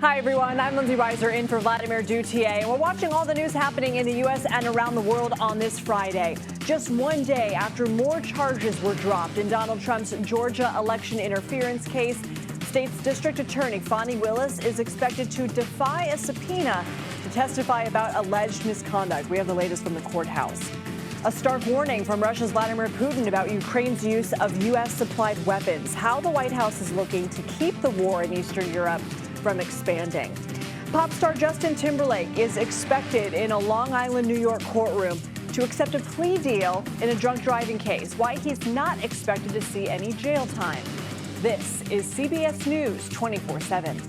Hi, everyone. I'm Lindsay Weiser in for Vladimir Duthier, and we're watching all the news happening in the U.S. and around the world on this Friday. Just one day after more charges were dropped in Donald Trump's Georgia election interference case, state's District Attorney Fani Willis is expected to defy a subpoena to testify about alleged misconduct. We have the latest from the courthouse. A stark warning from Russia's Vladimir Putin about Ukraine's use of U.S.-supplied weapons, how the White House is looking to keep the war in Eastern Europe from expanding. Pop star Justin Timberlake is expected in a Long Island, New York courtroom to accept a plea deal in a drunk driving case. Why he's not expected to see any jail time. This is CBS News 24/7.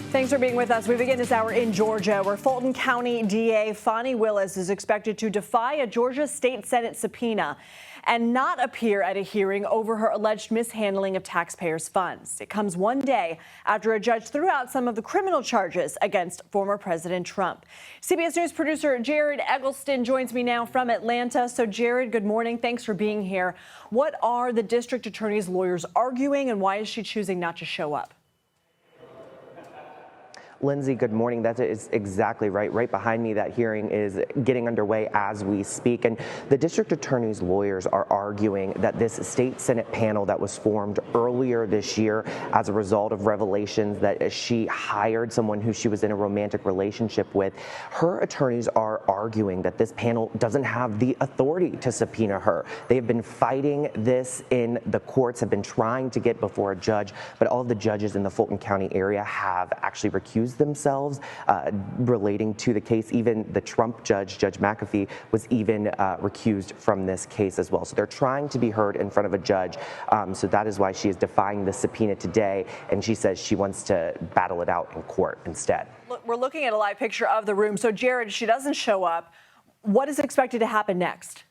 Thanks for being with us. We begin this hour in Georgia, where Fulton County DA Fani Willis is expected to defy a Georgia State Senate subpoena and not appear at a hearing over her alleged mishandling of taxpayers' funds. It comes one day after a judge threw out some of the criminal charges against former President Trump. CBS News producer Jared Eggleston joins me now from Atlanta. So, Jared, good morning. Thanks for being here. What are the district attorney's lawyers arguing, and why is she choosing not to show up? Lindsay, good morning. That is exactly right. Right behind me, that hearing is getting underway as we speak. And the district attorney's lawyers are arguing that this state Senate panel that was formed earlier this year as a result of revelations that she hired someone who she was in a romantic relationship with, her attorneys are arguing that this panel doesn't have the authority to subpoena her. They have been fighting this in the courts, have been trying to get before a judge, but all of the judges in the Fulton County area have actually recused themselves relating to the case. Even the Trump judge, Judge McAfee, was even recused from this case as well. So they're trying to be heard in front of a judge. So that is why she is defying the subpoena today. And she says she wants to battle it out in court instead. Look, we're looking at a live picture of the room. So, Jared, she doesn't show up. What is expected to happen next?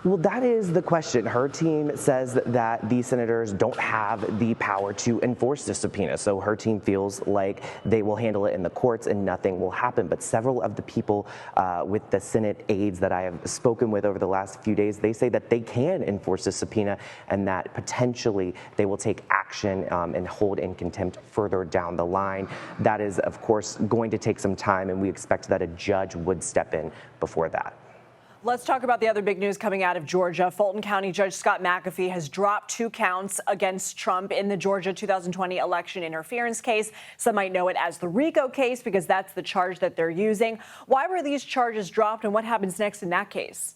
Well, that is the question. Her team says that these senators don't have the power to enforce the subpoena. So her team feels like they will handle it in the courts and nothing will happen. But several of the people with the Senate aides that I have spoken with over the last few days, they say that they can enforce the subpoena and that potentially they will take action and hold in contempt further down the line. That is, of course, going to take some time, and we expect that a judge would step in before that. Let's talk about the other big news coming out of Georgia. Fulton County Judge Scott McAfee has dropped 2 counts against Trump in the Georgia 2020 election interference case. Some might know it as the RICO case because that's the charge that they're using. Why were these charges dropped, and what happens next in that case?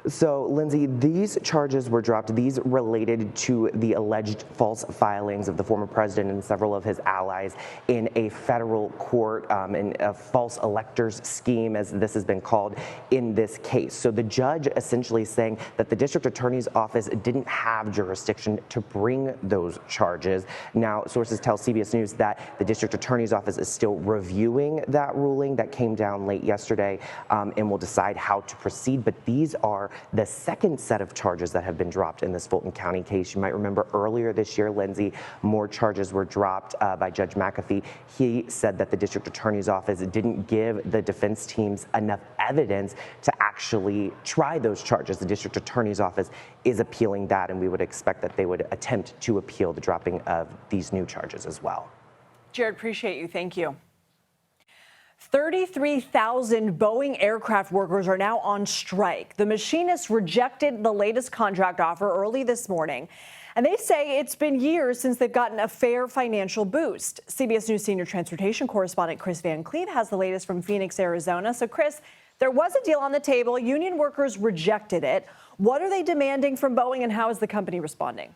So, Lindsay, these charges were dropped. These related to the alleged false filings of the former president and several of his allies in a federal court, in a false electors scheme, as this has been called in this case. So the judge essentially saying that the district attorney's office didn't have jurisdiction to bring those charges. Now, sources tell CBS News that the district attorney's office is still reviewing that ruling that came down late yesterday and will decide how to proceed. But these are the second set of charges that have been dropped in this Fulton County case. You might remember earlier this year, Lindsay, more charges were dropped by Judge McAfee. He said that the district attorney's office didn't give the defense teams enough evidence to actually try those charges. The district attorney's office is appealing that, and we would expect that they would attempt to appeal the dropping of these new charges as well. Jared, appreciate you. Thank you. 33,000 Boeing aircraft workers are now on strike. The machinists rejected the latest contract offer early this morning, and they say it's been years since they've gotten a fair financial boost. CBS News senior transportation correspondent Chris Van Cleve has the latest from Phoenix, Arizona. So, Chris, there was a deal on the table. Union workers rejected it. What are they demanding from Boeing, and how is the company responding?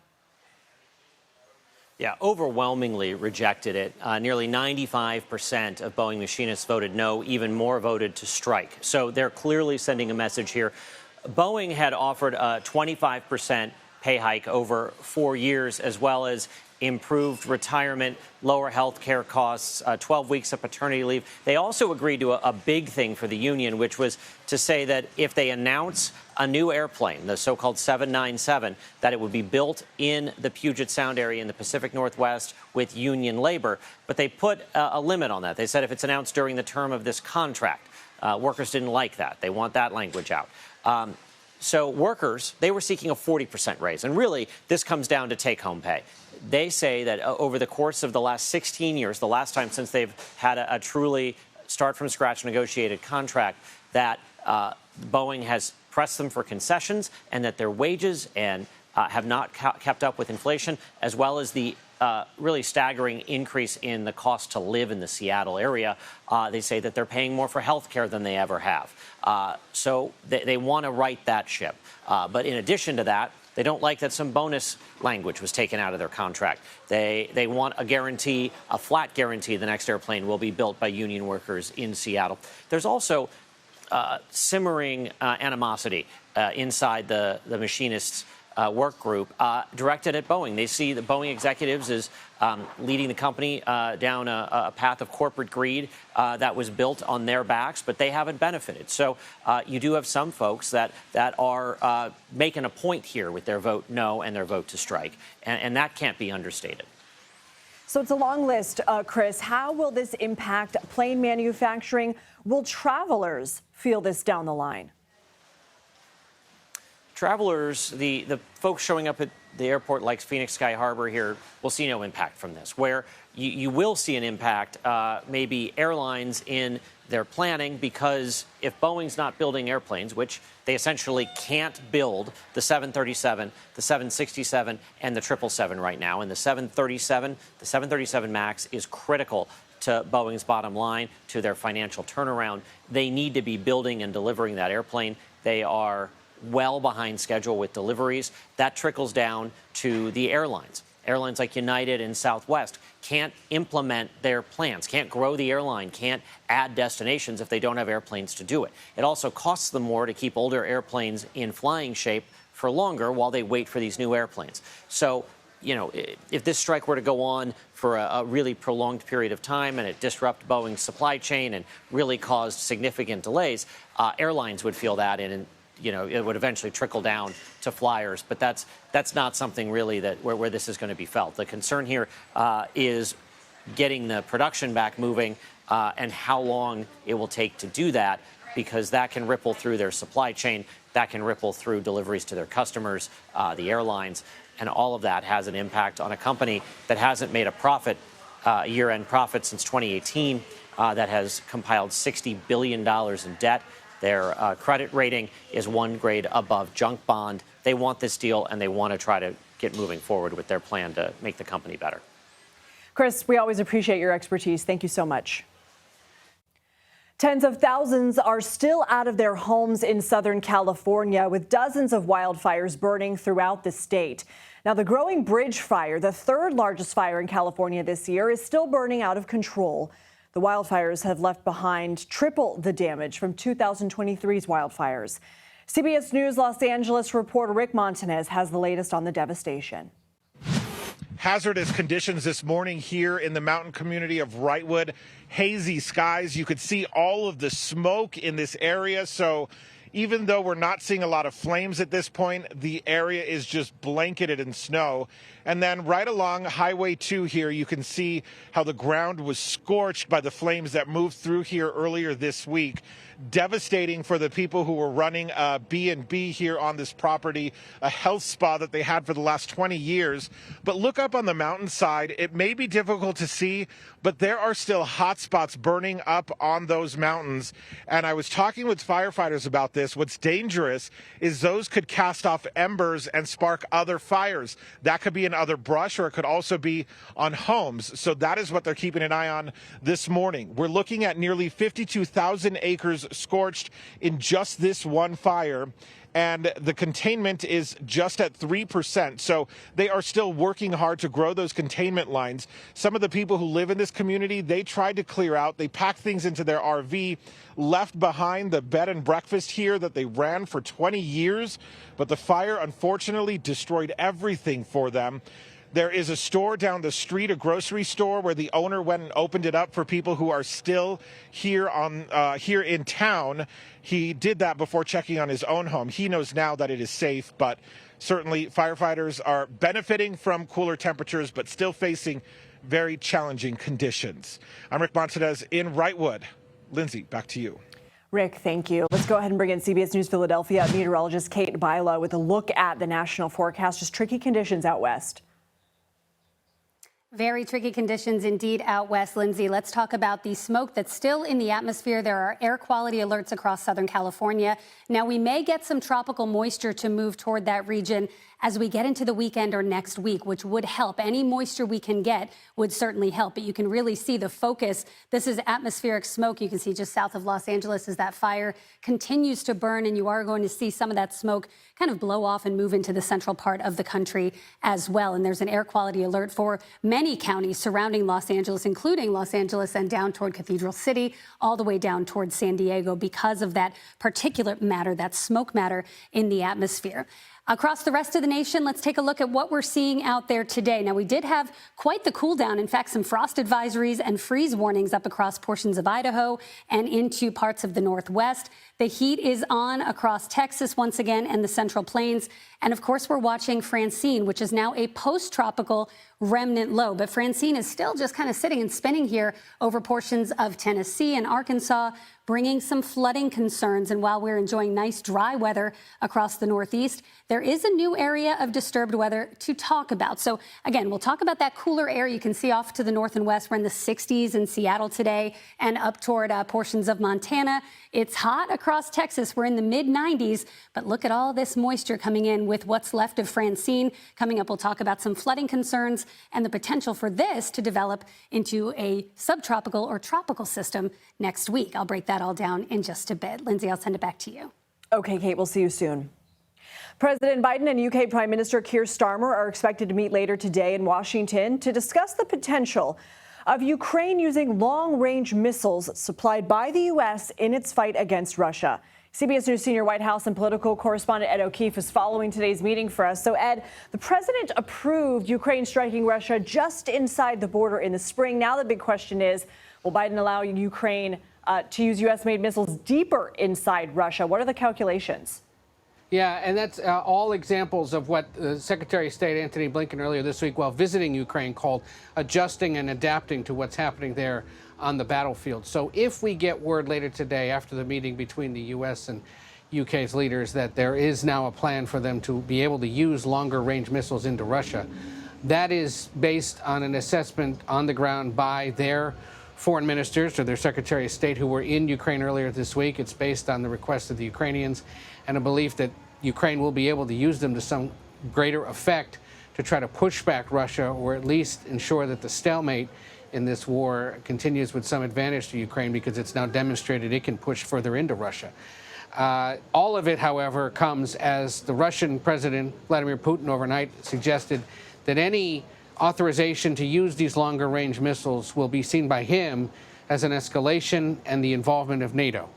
Yeah, overwhelmingly rejected it. Nearly 95% of Boeing machinists voted no, even more voted to strike. So they're clearly sending a message here. Boeing had offered a 25% pay hike over 4 years, as well as improved retirement, lower health care costs, 12 weeks of paternity leave. They also agreed to a big thing for the union, which was to say that if they announce a new airplane, the so-called 797, that it would be built in the Puget Sound area in the Pacific Northwest with union labor. But they put a limit on that. They said if it's announced during the term of this contract. Workers didn't like that. They want that language out. So workers, they were seeking a 40% raise. And really, this comes down to take-home pay. They say that over the course of the last 16 years, the last time since they've had a truly start-from-scratch negotiated contract, that Boeing has pressed them for concessions and that their wages and have not kept up with inflation, as well as the really staggering increase in the cost to live in the Seattle area. They say that they're paying more for health care than they ever have. So they want to right that ship. But in addition to that, they don't like that some bonus language was taken out of their contract. They want a guarantee, a flat guarantee, the next airplane will be built by union workers in Seattle. There's also simmering animosity inside the machinists' work group directed at Boeing. They see the Boeing executives as leading the company down a path of corporate greed that was built on their backs, but they haven't benefited. So you do have some folks that are making a point here with their vote no and their vote to strike, and that can't be understated. So it's a long list, Chris. How will this impact plane manufacturing? Will travelers feel this down the line? Travelers, the folks showing up at the airport like Phoenix Sky Harbor here will see no impact from this. Where you will see an impact, maybe airlines in their planning, because if Boeing's not building airplanes, which they essentially can't build, the 737, the 767, and the 777 right now, and the 737 MAX is critical to Boeing's bottom line, to their financial turnaround. They need to be building and delivering that airplane. They are well behind schedule with deliveries. That trickles down to the airlines. Airlines like United and Southwest can't implement their plans, can't grow the airline, can't add destinations if they don't have airplanes to do it. It also costs them more to keep older airplanes in flying shape for longer while they wait for these new airplanes. So, you know, if this strike were to go on for a really prolonged period of time and it disrupt Boeing's supply chain and really caused significant delays, airlines would feel that, and you know, it would eventually trickle down to flyers. But that's not something really that where this is going to be felt. The concern here is getting the production back moving and how long it will take to do that, because that can ripple through their supply chain, that can ripple through deliveries to their customers, the airlines, and all of that has an impact on a company that hasn't made a profit, year-end profit since 2018, that has compiled $60 billion in debt. Their credit rating is one grade above junk bond. They want this deal, and they want to try to get moving forward with their plan to make the company better. Chris, we always appreciate your expertise. Thank you so much. Tens of thousands are still out of their homes in Southern California, with dozens of wildfires burning throughout the state. Now, the growing bridge fire, the third largest fire in California this year, is still burning out of control. The wildfires have left behind triple the damage from 2023's wildfires. CBS News Los Angeles reporter Rick Montanez has the latest on the devastation. Hazardous conditions this morning here in the mountain community of Wrightwood. Hazy skies. You could see all of the smoke in this area. So even though we're not seeing a lot of flames at this point, the area is just blanketed in snow. And then right along Highway 2 here, you can see how the ground was scorched by the flames that moved through here earlier this week. Devastating for the people who were running a B&B here on this property, a health spa that they had for the last 20 years. But look up on the mountainside. It may be difficult to see, but there are still hot spots burning up on those mountains. And I was talking with firefighters about this. What's dangerous is those could cast off embers and spark other fires. That could be in other brush, or it could also be on homes. So that is what they're keeping an eye on this morning. We're looking at nearly 52,000 acres scorched in just this one fire, and the containment is just at 3%. So they are still working hard to grow those containment lines. Some of the people who live in this community, they tried to clear out. They packed things into their RV, left behind the bed and breakfast here that they ran for 20 years. But the fire, unfortunately, destroyed everything for them. There is a store down the street, a grocery store, where the owner went and opened it up for people who are still here in town. He did that before checking on his own home. He knows now that it is safe, but certainly firefighters are benefiting from cooler temperatures, but still facing very challenging conditions. I'm Rick Montez in Wrightwood. Lindsay, back to you. Rick, thank you. Let's go ahead and bring in CBS News Philadelphia meteorologist Kate Bila with a look at the national forecast. Just tricky conditions out west. Very tricky conditions indeed out west, Lindsay. Let's talk about the smoke that's still in the atmosphere. There are air quality alerts across Southern California. Now, we may get some tropical moisture to move toward that region as we get into the weekend or next week, which would help. Any moisture we can get would certainly help, but you can really see the focus. This is atmospheric smoke. You can see just south of Los Angeles as that fire continues to burn, and you are going to see some of that smoke kind of blow off and move into the central part of the country as well. And there's an air quality alert for many counties surrounding Los Angeles, including Los Angeles and down toward Cathedral City, all the way down toward San Diego because of that particulate matter, that smoke matter in the atmosphere. Across the rest of the nation, let's take a look at what we're seeing out there today. Now, we did have quite the cool down. In fact, some frost advisories and freeze warnings up across portions of Idaho and into parts of the Northwest. The heat is on across Texas once again and the Central Plains. And of course, we're watching Francine, which is now a post-tropical remnant low. But Francine is still just kind of sitting and spinning here over portions of Tennessee and Arkansas, bringing some flooding concerns. And while we're enjoying nice dry weather across the Northeast, there is a new area of disturbed weather to talk about. So again, we'll talk about that cooler air you can see off to the north and west. We're in the 60s in Seattle today and up toward portions of Montana. It's hot across Texas. We're in the mid-90s, but look at all this moisture coming in with what's left of Francine. Coming up, we'll talk about some flooding concerns and the potential for this to develop into a subtropical or tropical system next week. I'll break that all down in just a bit. Lindsay, I'll send it back to you. Okay, Kate, we'll see you soon. President Biden and UK Prime Minister Keir Starmer are expected to meet later today in Washington to discuss the potential of Ukraine using long-range missiles supplied by the U.S. in its fight against Russia. CBS News senior White House and political correspondent Ed O'Keefe is following today's meeting for us. So, Ed, the president approved Ukraine striking Russia just inside the border in the spring. Now the big question is, will Biden allow Ukraine to use U.S.-made missiles deeper inside Russia? What are the calculations? Yeah, and that's all examples of what Secretary of State Antony Blinken earlier this week, while visiting Ukraine, called adjusting and adapting to what's happening there on the battlefield. So if we get word later today after the meeting between the U.S. and UK's leaders that there is now a plan for them to be able to use longer range missiles into Russia, that is based on an assessment on the ground by their foreign ministers or their Secretary of State who were in Ukraine earlier this week. It's based on the request of the Ukrainians and a belief that Ukraine will be able to use them to some greater effect to try to push back Russia, or at least ensure that the stalemate in this war continues with some advantage to Ukraine, because it's now demonstrated it can push further into Russia. All of it, however, comes as the Russian President Vladimir Putin overnight suggested that any authorization to use these longer range missiles will be seen by him as an escalation and the involvement of NATO,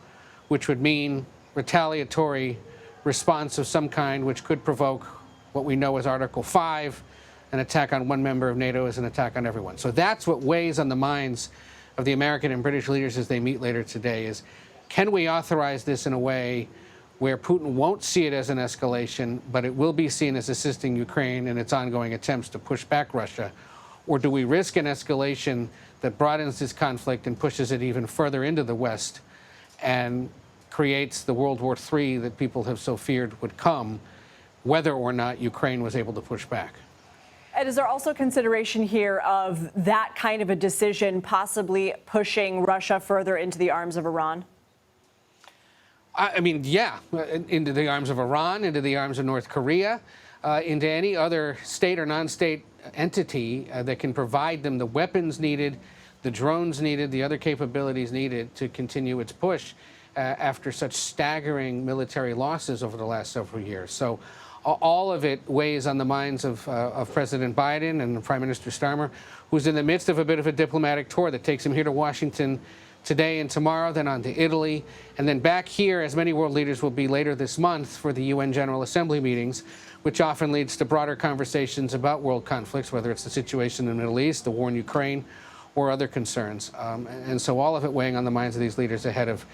which would mean retaliatory response of some kind, which could provoke what we know as Article 5, an attack on one member of NATO is an attack on everyone. So that's what weighs on the minds of the American and British leaders as they meet later today is, can we authorize this in a way where Putin won't see it as an escalation, but it will be seen as assisting Ukraine in its ongoing attempts to push back Russia? Or do we risk an escalation that broadens this conflict and pushes it even further into the West and creates the World War III that people have so feared would come, whether or not Ukraine was able to push back? And is there also consideration here of that kind of a decision possibly pushing Russia further into the arms of Iran? I mean, yeah, into the arms of Iran, into the arms of North Korea, into any other state or non-state entity that can provide them the weapons needed, the drones needed, the other capabilities needed to continue its push after such staggering military losses over the last several years. So all of it weighs on the minds of President Biden and Prime Minister Starmer, who's in the midst of a bit of a diplomatic tour that takes him here to Washington today and tomorrow, then on to Italy, and then back here, as many world leaders will be later this month for the UN General Assembly meetings, which often leads to broader conversations about world conflicts, whether it's the situation in the Middle East, the war in Ukraine, or other concerns. And so all of it weighing on the minds of these leaders ahead of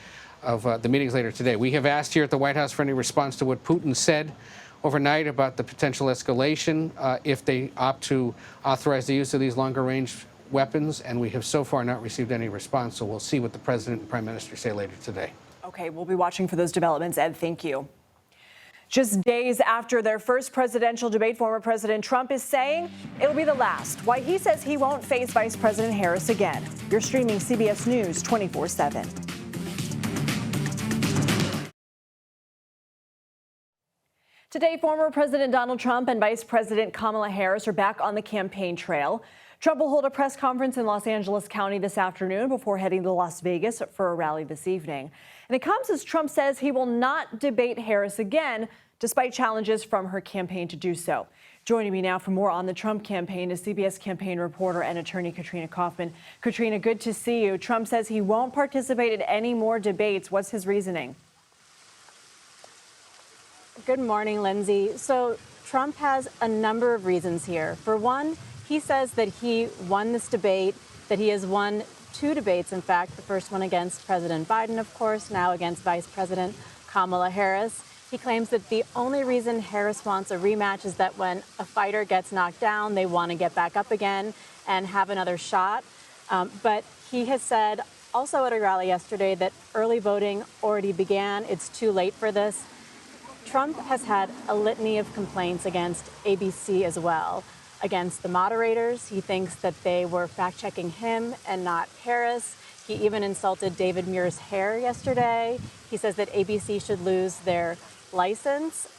the meetings later today. We have asked here at the White House for any response to what Putin said overnight about the potential escalation if they opt to authorize the use of these longer-range weapons, and we have so far not received any response, so we'll see what the President and Prime Minister say later today. Okay, we'll be watching for those developments, Ed. Thank you. Just days after their first presidential debate, former President Trump is saying it'll be the last. Why he says he won't face Vice President Harris again. You're streaming CBS News 24/7. Today, former President Donald Trump and Vice President Kamala Harris are back on the campaign trail. Trump will hold a press conference in Los Angeles County this afternoon before heading to Las Vegas for a rally this evening. And it comes as Trump says he will not debate Harris again, despite challenges from her campaign to do so. Joining me now for more on the Trump campaign is CBS campaign reporter and attorney Katrina Kaufman. Katrina, good to see you. Trump says he won't participate in any more debates. What's his reasoning? Good morning, Lindsay. So Trump has a number of reasons here. For one, he says that he won this debate, that he has won 2 debates, in fact, the first one against President Biden, of course, now against Vice President Kamala Harris. He claims that the only reason Harris wants a rematch is that when a fighter gets knocked down, they want to get back up again and have another shot. But he has said also at a rally yesterday that early voting already began. It's too late for this. Trump has had a litany of complaints against ABC as well. Against the moderators, he thinks that they were fact-checking him and not Harris. He even insulted David Muir's hair yesterday. He says that ABC should lose their license.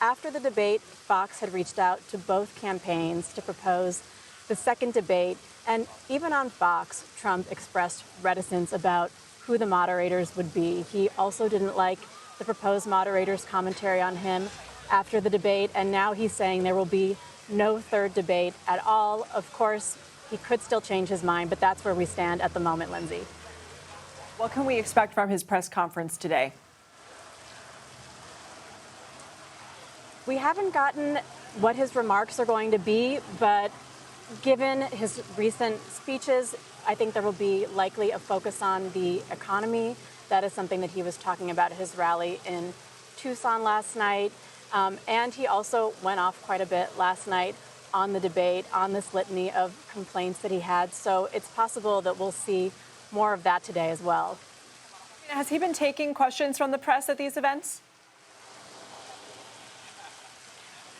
After the debate, Fox had reached out to both campaigns to propose the second debate. And even on Fox, Trump expressed reticence about who the moderators would be. He also didn't like the proposed moderators' commentary on him after the debate. And now he's saying there will be no third debate at all. Of course, he could still change his mind, but that's where we stand at the moment, Lindsay. What can we expect from his press conference today? We haven't gotten what his remarks are going to be, but given his recent speeches, I think there will be likely a focus on the economy. That is something that he was talking about at his rally in Tucson last night. And he also went off quite a bit last night on the debate, on this litany of complaints that he had. So it's possible that we'll see more of that today as well. Has he been taking questions from the press at these events?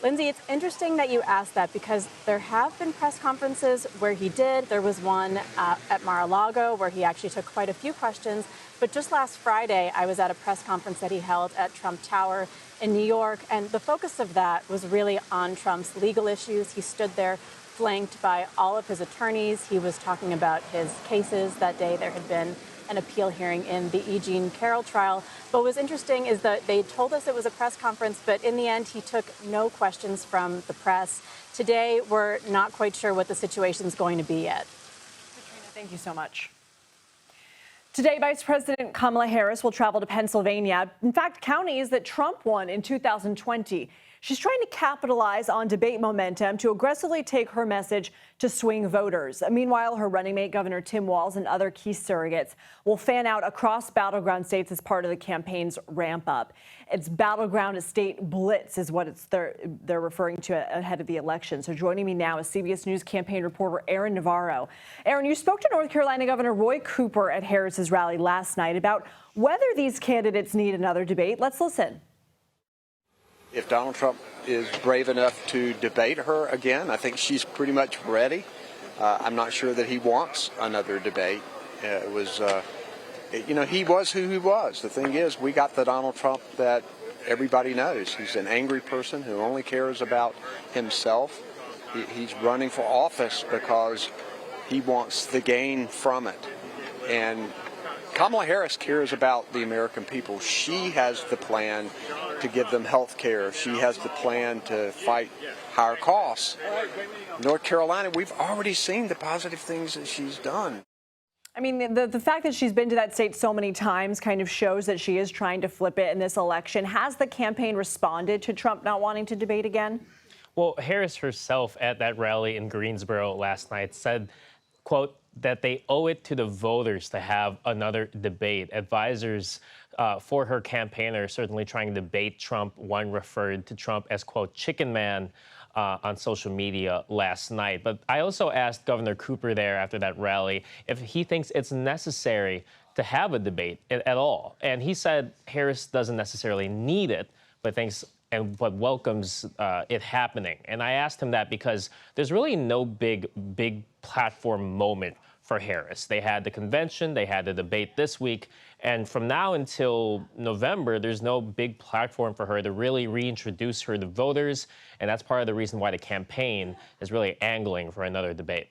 Lindsay, it's interesting that you asked that because there have been press conferences where he did. There was one at Mar-a-Lago where he actually took quite a few questions. But just last Friday, I was at a press conference that he held at Trump Tower in New York. And the focus of that was really on Trump's legal issues. He stood there flanked by all of his attorneys. He was talking about his cases. That day there had been an appeal hearing in the E. Jean Carroll trial. But what was interesting is that they told us it was a press conference, but in the end, he took no questions from the press. Today, we're not quite sure what the situation is going to be yet. Katrina, thank you so much. Today, Vice President Kamala Harris will travel to Pennsylvania. In fact, counties that Trump won in 2020. She's trying to capitalize on debate momentum to aggressively take her message to swing voters. Meanwhile, her running mate, Governor Tim Walz, and other key surrogates will fan out across battleground states as part of the campaign's ramp up. It's battleground state blitz is what they're referring to ahead of the election. So joining me now is CBS News campaign reporter Aaron Navarro. Aaron, you spoke to North Carolina Governor Roy Cooper at Harris's rally last night about whether these candidates need another debate. Let's listen. If Donald Trump is brave enough to debate her again, I think she's pretty much ready. I'm not sure that he wants another debate. He was who he was. The thing is, we got the Donald Trump that everybody knows. He's an angry person who only cares about himself. He's running for office because he wants the gain from it. And Kamala Harris cares about the American people. She has the plan to give them health care. She has the plan to fight higher costs. North Carolina, we've already seen the positive things that she's done. I mean, the fact that she's been to that state so many times kind of shows that she is trying to flip it in this election. Has the campaign responded to Trump not wanting to debate again? Well, Harris herself at that rally in Greensboro last night said, quote, that they owe it to the voters to have another debate. Advisors for her campaign are certainly trying to debate Trump. One referred to Trump as, quote, chicken man on social media last night. But I also asked Governor Cooper there after that rally if he thinks it's necessary to have a debate at all. And he said Harris doesn't necessarily need it, but but welcomes it happening. And I asked him that because there's really no big platform moment for Harris. They had the convention, they had the debate this week, and from now until November, there's no big platform for her to really reintroduce her to voters, and that's part of the reason why the campaign is really angling for another debate.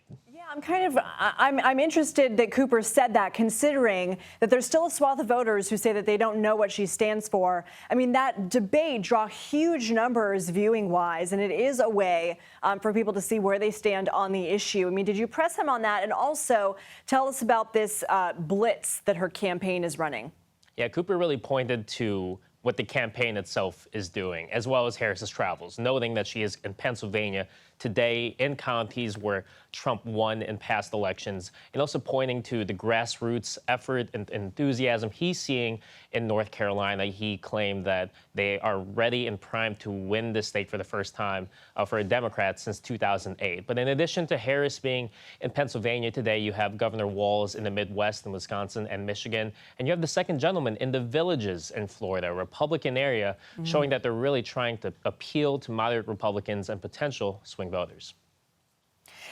I'm interested that Cooper said that, considering that there's still a swath of voters who say that they don't know what she stands for. I mean, that debate draw huge numbers viewing-wise, and it is a way for people to see where they stand on the issue. I mean, did you press him on that? And also tell us about this blitz that her campaign is running. Yeah, Cooper really pointed to what the campaign itself is doing, as well as Harris's travels, noting that she is in Pennsylvania today in counties where Trump won in past elections, and also pointing to the grassroots effort and enthusiasm he's seeing in North Carolina. He claimed that they are ready and primed to win this state for the first time for a Democrat since 2008. But in addition to Harris being in Pennsylvania today, you have Governor Walz in the Midwest in Wisconsin and Michigan, and you have the second gentleman in the Villages in Florida, a Republican area, showing that they're really trying to appeal to moderate Republicans and potential swing voters.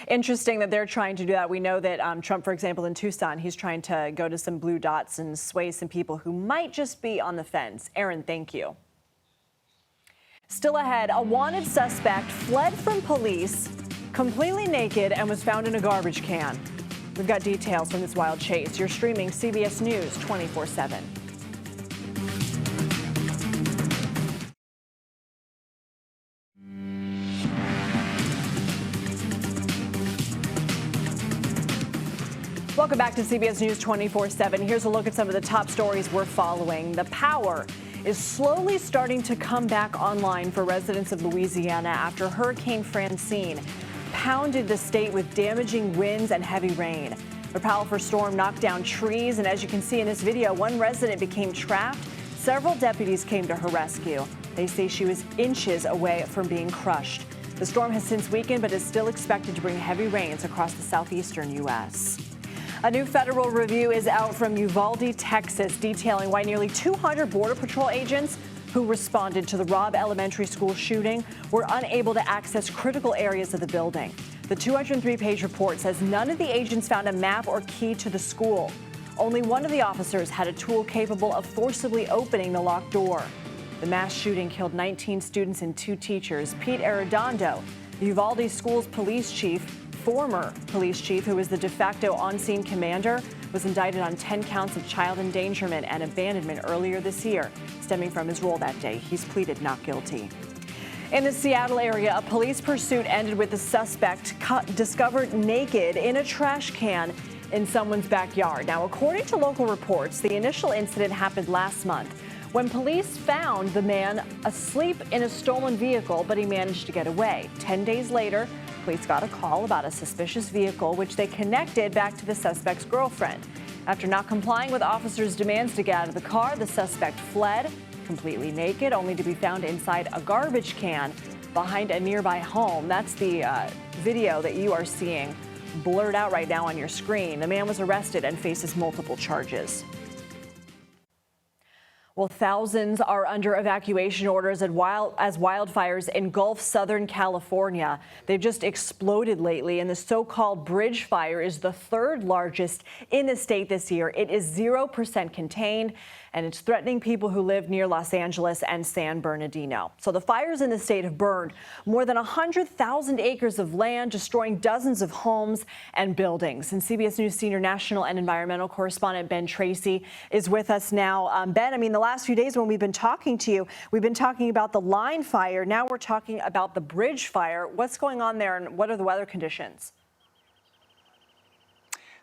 Interesting that they're trying to do that. We know that Trump, for example, in Tucson, he's trying to go to some blue dots and sway some people who might just be on the fence. Aaron, thank you. Still ahead, a wanted suspect fled from police completely naked and was found in a garbage can. We've got details from this wild chase. You're streaming CBS News 24/7. Welcome back to CBS News 24/7. Here's a look at some of the top stories we're following. The power is slowly starting to come back online for residents of Louisiana after Hurricane Francine pounded the state with damaging winds and heavy rain. The powerful storm knocked down trees, and as you can see in this video, one resident became trapped. Several deputies came to her rescue. They say she was inches away from being crushed. The storm has since weakened, but is still expected to bring heavy rains across the southeastern U.S. A new federal review is out from Uvalde, Texas, detailing why nearly 200 Border Patrol agents who responded to the Robb Elementary School shooting were unable to access critical areas of the building. The 203-page report says none of the agents found a map or key to the school. Only one of the officers had a tool capable of forcibly opening the locked door. The mass shooting killed 19 students and 2 teachers. Pete Arredondo, the Uvalde School's police chief, former police chief who was the de facto on-scene commander, was indicted on 10 counts of child endangerment and abandonment earlier this year, stemming from his role that day. He's pleaded not guilty. In the Seattle area, a police pursuit ended with the suspect discovered naked in a trash can in someone's backyard. Now, according to local reports, the initial incident happened last month when police found the man asleep in a stolen vehicle, but he managed to get away. 10 days later, police got a call about a suspicious vehicle, which they connected back to the suspect's girlfriend. After not complying with officers' demands to get out of the car, the suspect fled, completely naked, only to be found inside a garbage can behind a nearby home. That's the video that you are seeing blurred out right now on your screen. The man was arrested and faces multiple charges. Well, thousands are under evacuation orders as wildfires engulf Southern California. They've just exploded lately, and the so-called bridge fire is the third largest in the state this year. It is 0% contained, and it's threatening people who live near Los Angeles and San Bernardino. So the fires in the state have burned more than 100,000 acres of land, destroying dozens of homes and buildings. And CBS News senior national and environmental correspondent Ben Tracy is with us now. Ben, I mean, the last few days when we've been talking to you, we've been talking about the line fire. Now we're talking about the bridge fire. What's going on there, and what are the weather conditions?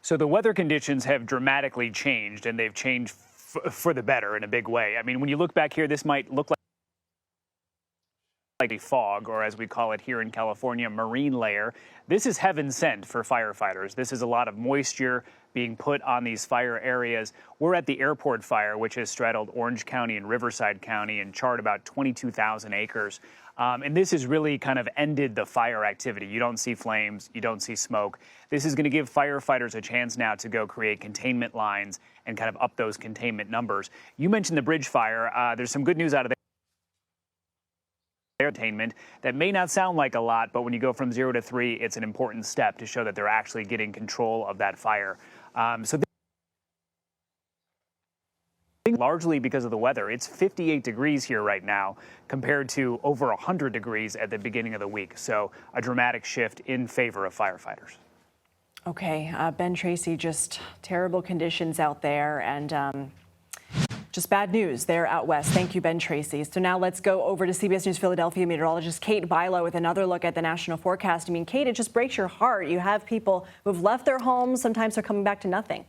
So the weather conditions have dramatically changed, and they've changed for the better in a big way. I mean, when you look back here, this might look like a fog, or as we call it here in California, marine layer. This is heaven sent for firefighters. This is a lot of moisture being put on these fire areas. We're at the airport fire, which has straddled Orange County and Riverside County and charred about 22,000 acres. And this has really kind of ended the fire activity. You don't see flames, you don't see smoke. This is going to give firefighters a chance now to go create containment lines and kind of up those containment numbers. You mentioned the bridge fire. There's some good news out of there. Containment that may not sound like a lot, but when you go from 0 to 3, it's an important step to show that they're actually getting control of that fire. Largely because of the weather. It's 58 degrees here right now compared to over 100 degrees at the beginning of the week. So a dramatic shift in favor of firefighters. Okay, Ben Tracy, just terrible conditions out there, and just bad news there out west. Thank you, Ben Tracy. So now let's go over to CBS News Philadelphia meteorologist Kate Bilo with another look at the national forecast. I mean, Kate, it just breaks your heart. You have people who've left their homes. Sometimes they're coming back to nothing.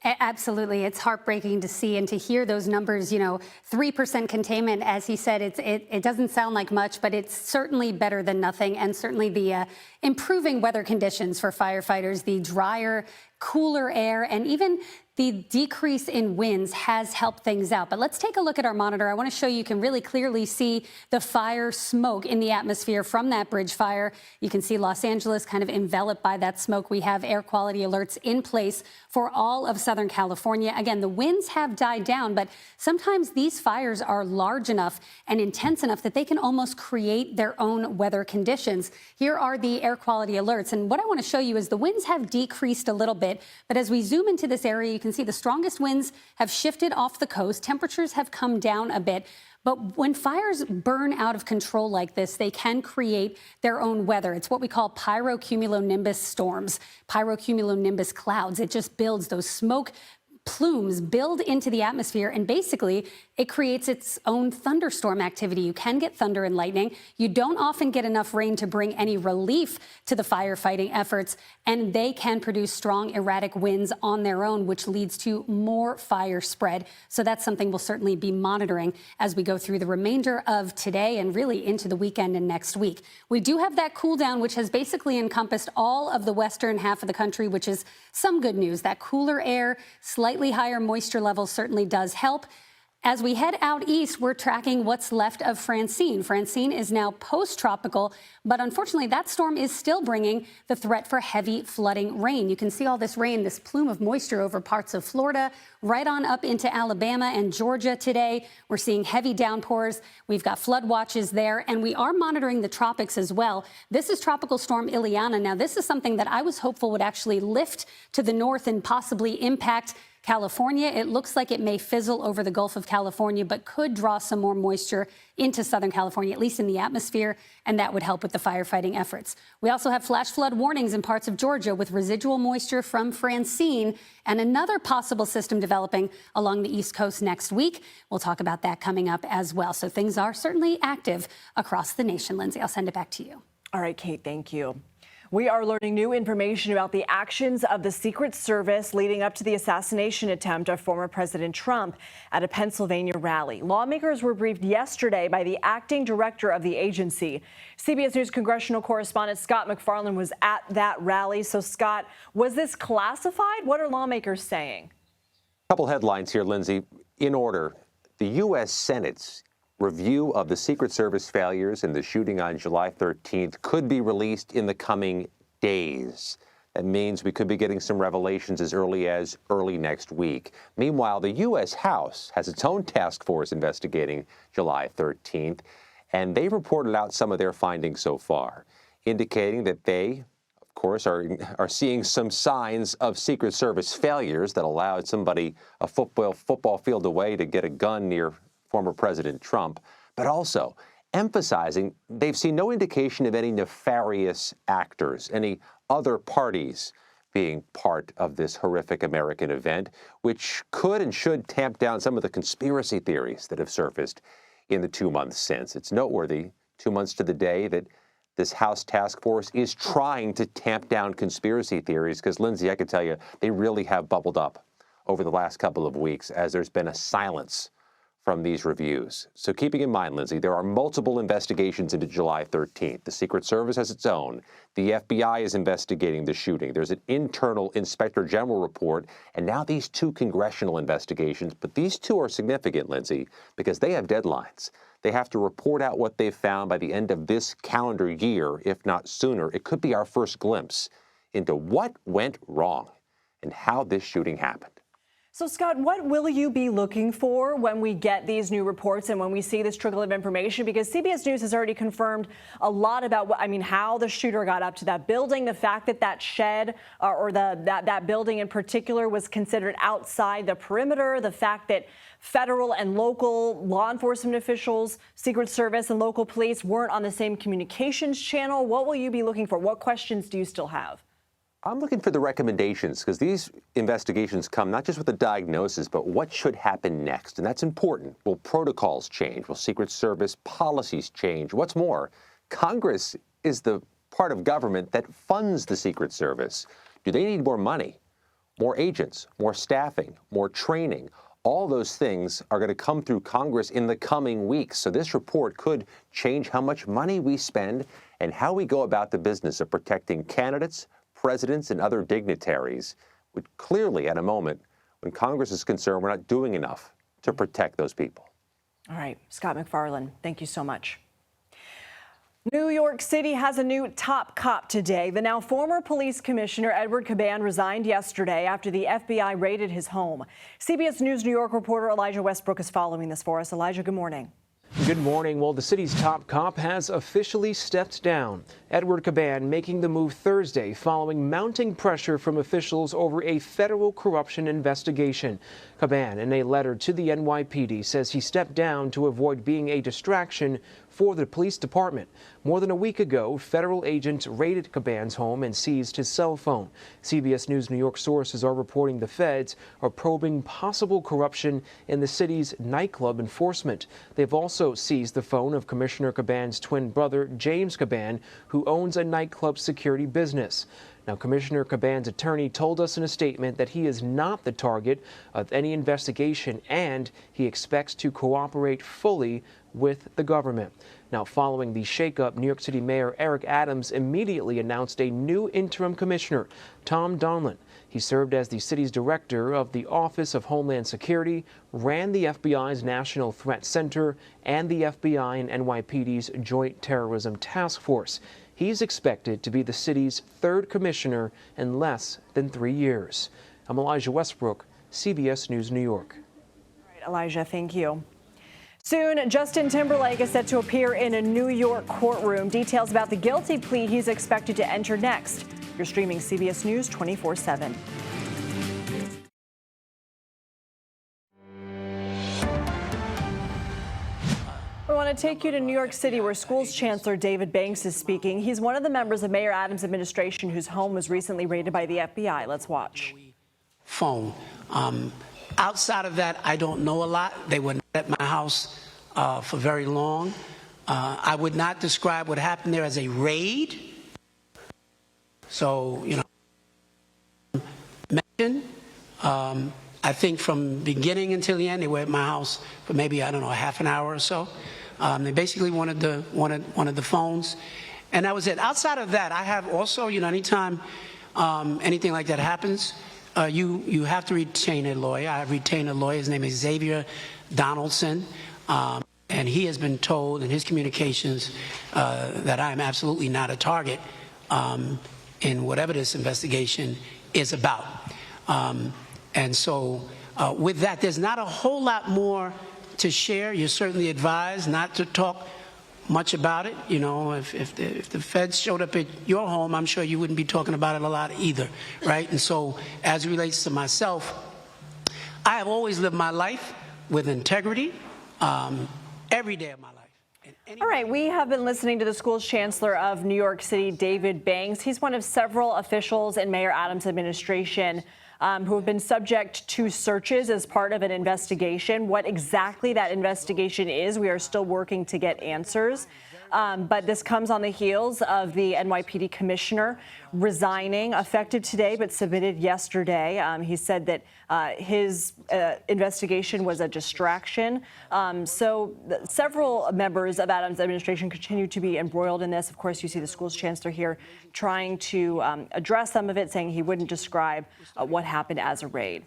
Absolutely. It's heartbreaking to see and to hear those numbers, 3% containment, as he said, it doesn't sound like much, but it's certainly better than nothing. And certainly the improving weather conditions for firefighters, the drier, cooler air, and even the decrease in winds has helped things out. But let's take a look at our monitor. I want to show you can really clearly see the fire smoke in the atmosphere from that bridge fire. You can see Los Angeles kind of enveloped by that smoke. We have air quality alerts in place for all of Southern California. Again, the winds have died down, but sometimes these fires are large enough and intense enough that they can almost create their own weather conditions. Here are the air quality alerts. And what I want to show you is the winds have decreased a little bit, but as we zoom into this area, you can see the strongest winds have shifted off the coast. Temperatures have come down a bit. But when fires burn out of control like this, they can create their own weather. It's what we call pyrocumulonimbus storms, pyrocumulonimbus clouds. It just builds those smoke plumes build into the atmosphere, and basically it creates its own thunderstorm activity. You can get thunder and lightning. You don't often get enough rain to bring any relief to the firefighting efforts, and they can produce strong erratic winds on their own, which leads to more fire spread. So that's something we'll certainly be monitoring as we go through the remainder of today and really into the weekend and next week. We do have that cool down, which has basically encompassed all of the western half of the country, which is some good news. That cooler air, slightly higher moisture levels certainly does help. As we head out east, we're tracking what's left of Francine. Francine is now post-tropical, but unfortunately that storm is still bringing the threat for heavy flooding rain. You can see all this rain, this plume of moisture over parts of Florida, right on up into Alabama and Georgia today. We're seeing heavy downpours. We've got flood watches there, and we are monitoring the tropics as well. This is Tropical Storm Ileana. Now, this is something that I was hopeful would actually lift to the north and possibly impact California. It looks like it may fizzle over the Gulf of California, but could draw some more moisture into Southern California, at least in the atmosphere, and that would help with the firefighting efforts. We also have flash flood warnings in parts of Georgia with residual moisture from Francine and another possible system developing along the East Coast next week. We'll talk about that coming up as well. So things are certainly active across the nation. Lindsay, I'll send it back to you. All right, Kate, thank you. We are learning new information about the actions of the Secret Service leading up to the assassination attempt of former President Trump at a Pennsylvania rally. Lawmakers were briefed yesterday by the acting director of the agency. CBS News congressional correspondent Scott McFarland was at that rally. So, Scott, was this classified? What are lawmakers saying? A couple headlines here, Lindsay. In order, the U.S. Senate's review of the Secret Service failures in the shooting on July 13th could be released in the coming days. That means we could be getting some revelations as early next week. Meanwhile, the U.S. House has its own task force investigating July 13th, and they've reported out some of their findings so far, indicating that they, of course, are seeing some signs of Secret Service failures that allowed somebody a football field away to get a gun near former President Trump, but also emphasizing they've seen no indication of any nefarious actors, any other parties being part of this horrific American event, which could and should tamp down some of the conspiracy theories that have surfaced in the 2 months since. It's noteworthy, 2 months to the day, that this House task force is trying to tamp down conspiracy theories, because, Lindsay, I can tell you, they really have bubbled up over the last couple of weeks as there's been a silence from these reviews. So keeping in mind, Lindsay, there are multiple investigations into July 13th. The Secret Service has its own. The FBI is investigating the shooting. There's an internal Inspector General report, and now these two congressional investigations. But these two are significant, Lindsay, because they have deadlines. They have to report out what they've found by the end of this calendar year, if not sooner. It could be our first glimpse into what went wrong and how this shooting happened. So, Scott, what will you be looking for when we get these new reports and when we see this trickle of information? Because CBS News has already confirmed a lot about how the shooter got up to that building, the fact that that shed or that building in particular was considered outside the perimeter, the fact that federal and local law enforcement officials, Secret Service and local police weren't on the same communications channel. What will you be looking for? What questions do you still have? I'm looking for the recommendations, because these investigations come not just with a diagnosis, but what should happen next. And that's important. Will protocols change? Will Secret Service policies change? What's more, Congress is the part of government that funds the Secret Service. Do they need more money, more agents, more staffing, more training? All those things are going to come through Congress in the coming weeks. So this report could change how much money we spend and how we go about the business of protecting candidates, presidents, and other dignitaries, which clearly, at a moment when Congress is concerned, we're not doing enough to protect those people. All right, Scott McFarland, thank you so much. New York City has a new top cop today. The now former police commissioner Edward Caban resigned yesterday after the FBI raided his home. CBS News New York reporter Elijah Westbrook is following this for us. Elijah, good morning. Good morning. Well, the city's top cop has officially stepped down. Edward Caban making the move Thursday following mounting pressure from officials over a federal corruption investigation. Caban, in a letter to the NYPD, says he stepped down to avoid being a distraction for the police department. More than a week ago, federal agents raided Caban's home and seized his cell phone. CBS News New York sources are reporting the feds are probing possible corruption in the city's nightclub enforcement. They've also seized the phone of Commissioner Caban's twin brother, James Caban, who owns a nightclub security business. Now, Commissioner Caban's attorney told us in a statement that he is not the target of any investigation and he expects to cooperate fully with the government. Now, following the shakeup, New York City Mayor Eric Adams immediately announced a new interim commissioner, Tom Donlan. He served as the city's director of the Office of Homeland Security, ran the FBI's National Threat Center, and the FBI and NYPD's Joint Terrorism Task Force. He's expected to be the city's third commissioner in less than 3 years. I'm Elijah Westbrook, CBS News New York. All right, Elijah, thank you. Soon, Justin Timberlake is set to appear in a New York courtroom. Details about the guilty plea he's expected to enter next. You're streaming CBS News 24/7. We want to take you to New York City, where schools chancellor David Banks is speaking. He's one of the members of Mayor Adams' administration whose home was recently raided by the FBI. Let's watch. Phone. Outside of that, I don't know a lot. They were not at my house for very long. I would not describe what happened there as a raid. So, mentioned. I think from beginning until the end, they were at my house for maybe, I don't know, a half an hour or so. They basically wanted the phones, and that was it. Outside of that, I have also, anytime anything like that happens, you have to retain a lawyer. I have retained a lawyer. His name is Xavier Donaldson, and he has been told in his communications that I am absolutely not a target in whatever this investigation is about. And so with that, there's not a whole lot more to share. You're certainly advised not to talk much about it. If the feds showed up at your home, I'm sure you wouldn't be talking about it a lot either, right? And so as it relates to myself, I have always lived my life with integrity every day of my life. All right, we have been listening to the school's chancellor of New York City, David Banks. He's one of several officials in Mayor Adams' administration who have been subject to searches as part of an investigation. What exactly that investigation is, we are still working to get answers. But this comes on the heels of the NYPD commissioner resigning, effective today, but submitted yesterday. He said that his investigation was a distraction. So several members of Adams' administration continue to be embroiled in this. Of course, you see the school's chancellor here trying to address some of it, saying he wouldn't describe what happened as a raid.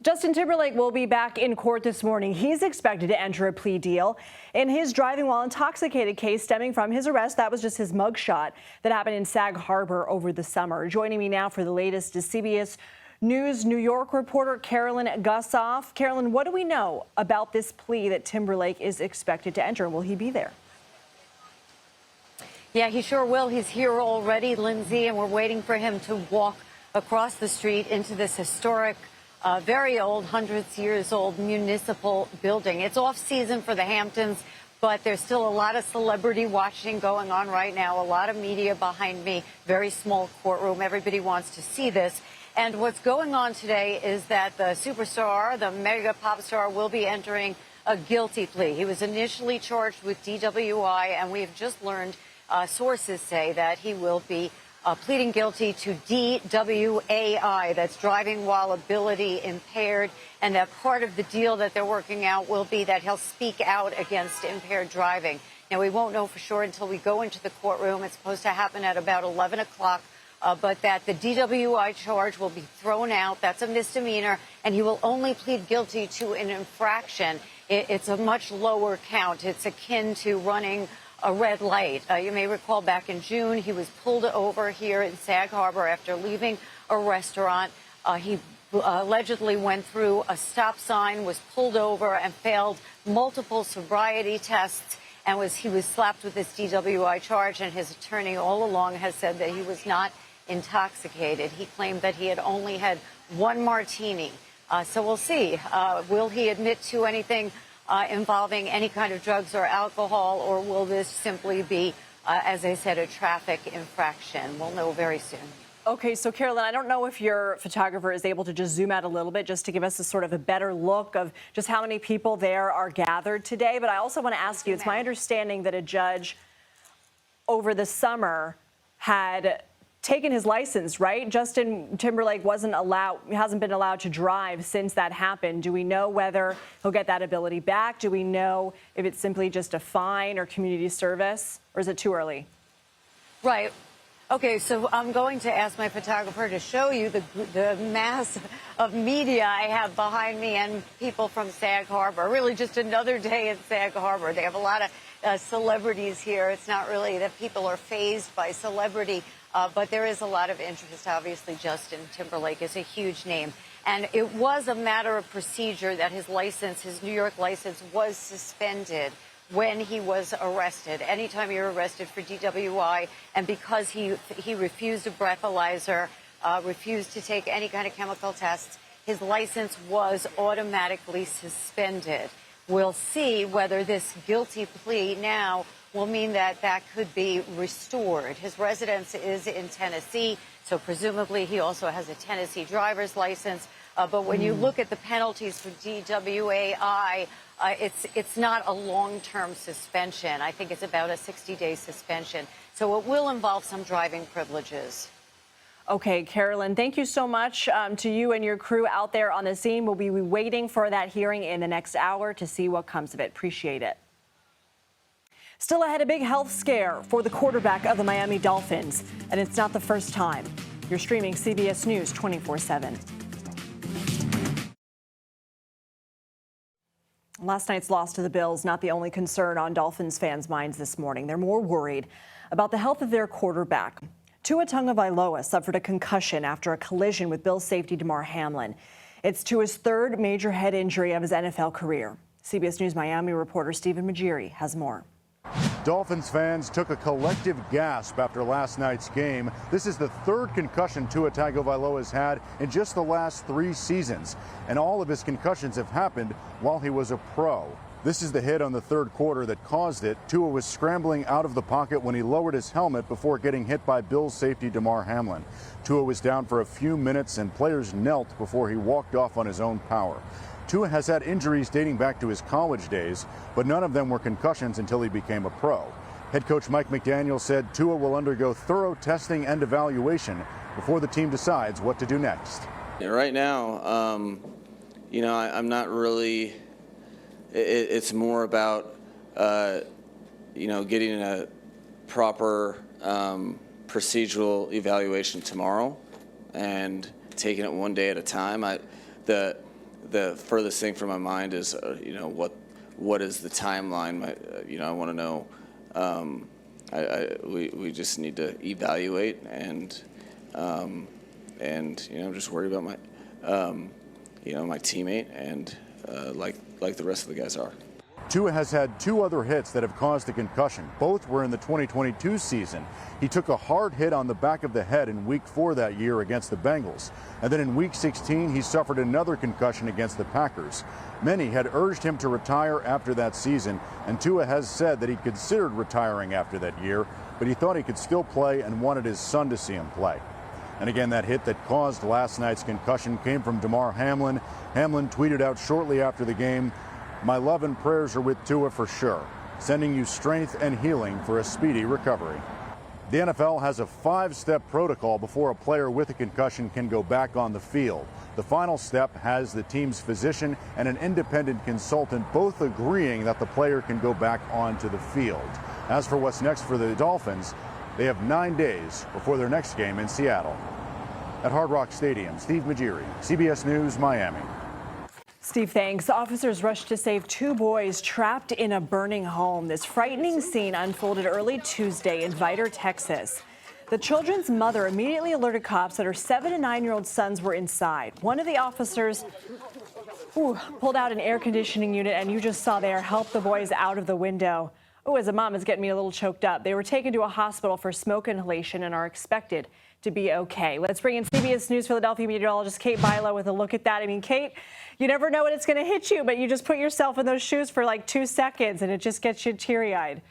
Justin Timberlake will be back in court this morning. He's expected to enter a plea deal in his driving while intoxicated case stemming from his arrest. That was just his mugshot that happened in Sag Harbor over the summer. Joining me now for the latest is CBS News New York reporter Carolyn Gussoff. Carolyn, what do we know about this plea that Timberlake is expected to enter? Will he be there? Yeah, he sure will. He's here already, Lindsay, and we're waiting for him to walk across the street into this historic very old, hundreds years old municipal building. It's off season for the Hamptons, but there's still a lot of celebrity watching going on right now. A lot of media behind me, very small courtroom. Everybody wants to see this. And what's going on today is that the superstar, the mega pop star, will be entering a guilty plea. He was initially charged with DWI, and we have just learned, sources say, that he will be pleading guilty to DWAI, that's driving while ability impaired, and that part of the deal that they're working out will be that he'll speak out against impaired driving. Now, we won't know for sure until we go into the courtroom. It's supposed to happen at about 11 o'clock, but that the DWI charge will be thrown out. That's a misdemeanor, and he will only plead guilty to an infraction. It's a much lower count. It's akin to running a red light. You may recall back in June, he was pulled over here in Sag Harbor after leaving a restaurant. He allegedly went through a stop sign, was pulled over, and failed multiple sobriety tests, and he was slapped with this DWI charge, and his attorney all along has said that he was not intoxicated. He claimed that he had only had one martini. So we'll see. Will he admit to anything involving any kind of drugs or alcohol, or will this simply be, as I said, a traffic infraction? We'll know very soon. Okay, so Carolyn, I don't know if your photographer is able to just zoom out a little bit just to give us a sort of a better look of just how many people there are gathered today. But I also want to ask you, it's my understanding that a judge over the summer had taken his license, right? Justin Timberlake hasn't been allowed to drive since that happened. Do we know whether he'll get that ability back? Do we know if it's simply just a fine or community service, or is it too early? Right. Okay, so I'm going to ask my photographer to show you the mass of media I have behind me and people from Sag Harbor. Really just another day in Sag Harbor. They have a lot of celebrities here. It's not really that people are fazed by celebrity, but there is a lot of interest. Obviously, Justin Timberlake is a huge name. And it was a matter of procedure that his New York license, was suspended when he was arrested. Anytime you're arrested for DWI, and because he refused a breathalyzer, refused to take any kind of chemical tests, his license was automatically suspended. We'll see whether this guilty plea now will mean that that could be restored. His residence is in Tennessee, so presumably he also has a Tennessee driver's license. But when you look at the penalties for DWAI, it's not a long-term suspension. I think it's about a 60-day suspension. So it will involve some driving privileges. Okay, Carolyn, thank you so much to you and your crew out there on the scene. We'll be waiting for that hearing in the next hour to see what comes of it. Appreciate it. Still ahead, a big health scare for the quarterback of the Miami Dolphins. And it's not the first time. You're streaming CBS News 24/7. Last night's loss to the Bills, not the only concern on Dolphins fans' minds this morning. They're more worried about the health of their quarterback. Tua Tagovailoa suffered a concussion after a collision with Bills safety Damar Hamlin. It's Tua's third major head injury of his NFL career. CBS News Miami reporter Stephen Majiri has more. Dolphins fans took a collective gasp after last night's game. This is the third concussion Tua Tagovailoa has had in just the last 3 seasons, and all of his concussions have happened while he was a pro. This is the hit on the third quarter that caused it. Tua was scrambling out of the pocket when he lowered his helmet before getting hit by Bills safety Damar Hamlin. Tua was down for a few minutes and players knelt before he walked off on his own power. Tua has had injuries dating back to his college days, but none of them were concussions until he became a pro. Head coach Mike McDaniel said Tua will undergo thorough testing and evaluation before the team decides what to do next. Right now, I'm not really. It's more about, getting a proper procedural evaluation tomorrow and taking it one day at a time. The furthest thing from my mind is, what is the timeline? I want to know. We just need to evaluate, and I'm just worried about my teammate and like the rest of the guys are. Tua has had 2 other hits that have caused a concussion. Both were in the 2022 season. He took a hard hit on the back of the head in Week 4 that year against the Bengals. And then in Week 16, he suffered another concussion against the Packers. Many had urged him to retire after that season, and Tua has said that he considered retiring after that year, but he thought he could still play and wanted his son to see him play. And again, that hit that caused last night's concussion came from Damar Hamlin. Hamlin tweeted out shortly after the game, "My love and prayers are with Tua for sure. Sending you strength and healing for a speedy recovery." The NFL has a 5-step protocol before a player with a concussion can go back on the field. The final step has the team's physician and an independent consultant both agreeing that the player can go back onto the field. As for what's next for the Dolphins, they have 9 days before their next game in Seattle. At Hard Rock Stadium, Steve Majiri, CBS News, Miami. Steve, thanks. Officers rushed to save 2 boys trapped in a burning home. This frightening scene unfolded early Tuesday in Vidor, Texas. The children's mother immediately alerted cops that her 7- and 9-year-old sons were inside. One of the officers pulled out an air conditioning unit, and you just saw there, helped the boys out of the window. As a mom, it's getting me a little choked up. They were taken to a hospital for smoke inhalation and are expected to be okay. Let's bring in CBS News Philadelphia meteorologist Kate Bilo with a look at that. I mean, Kate, you never know when it's going to hit you, but you just put yourself in those shoes for like 2 seconds and it just gets you teary-eyed.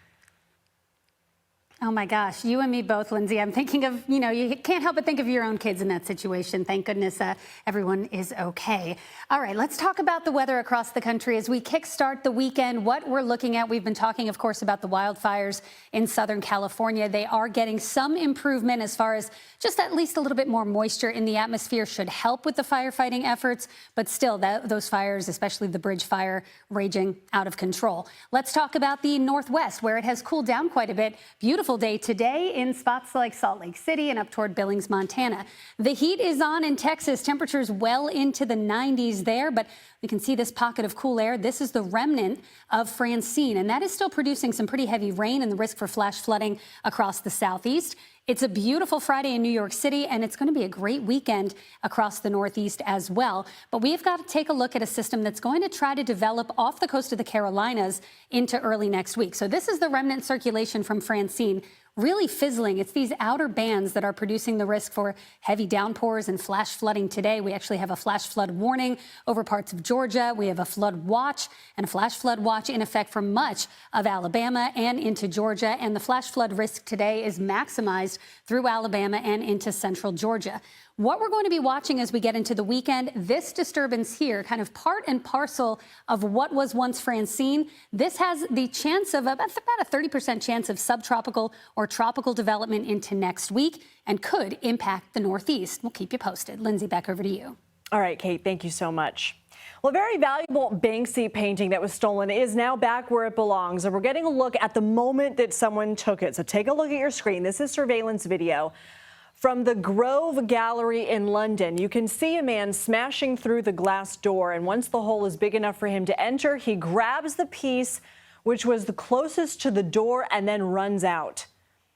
Oh my gosh, you and me both, Lindsay. I'm thinking of, you can't help but think of your own kids in that situation. Thank goodness everyone is okay. All right, let's talk about the weather across the country as we kickstart the weekend. What we're looking at, we've been talking, of course, about the wildfires in Southern California. They are getting some improvement as far as just at least a little bit more moisture in the atmosphere should help with the firefighting efforts. But still, those fires, especially the bridge fire, raging out of control. Let's talk about the Northwest, where it has cooled down quite a bit. Beautiful day today in spots like Salt Lake City and up toward Billings, Montana. The heat is on in Texas. Temperatures well into the 90s there, but we can see this pocket of cool air. This is the remnant of Francine, and that is still producing some pretty heavy rain and the risk for flash flooding across the southeast. It's a beautiful Friday in New York City, and it's going to be a great weekend across the Northeast as well. But we've got to take a look at a system that's going to try to develop off the coast of the Carolinas into early next week. So this is the remnant circulation from Francine. Really fizzling. It's these outer bands that are producing the risk for heavy downpours and flash flooding today. We actually have a flash flood warning over parts of Georgia. We have a flood watch and a flash flood watch in effect for much of Alabama and into Georgia. And the flash flood risk today is maximized through Alabama and into central Georgia. What we're going to be watching as we get into the weekend, this disturbance here, kind of part and parcel of what was once Francine. This has the chance of about a 30% chance of subtropical or tropical development into next week and could impact the Northeast. We'll keep you posted. Lindsay, back over to you. All right, Kate, thank you so much. Well, a very valuable Banksy painting that was stolen is now back where it belongs. And we're getting a look at the moment that someone took it. So take a look at your screen. This is surveillance video from the Grove Gallery in London. You can see a man smashing through the glass door, and once the hole is big enough for him to enter, he grabs the piece which was the closest to the door and then runs out.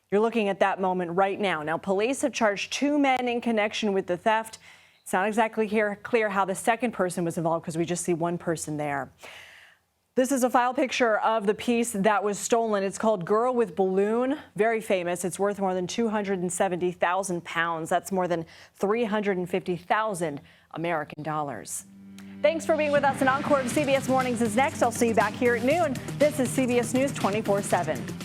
You're looking at that moment right now. Now, police have charged 2 men in connection with the theft. It's not exactly clear how the second person was involved because we just see one person there. This is a file picture of the piece that was stolen. It's called Girl with Balloon. Very famous. It's worth more than 270,000 pounds. That's more than 350,000 American dollars. Thanks for being with us. An encore of CBS Mornings is next. I'll see you back here at noon. This is CBS News 24/7.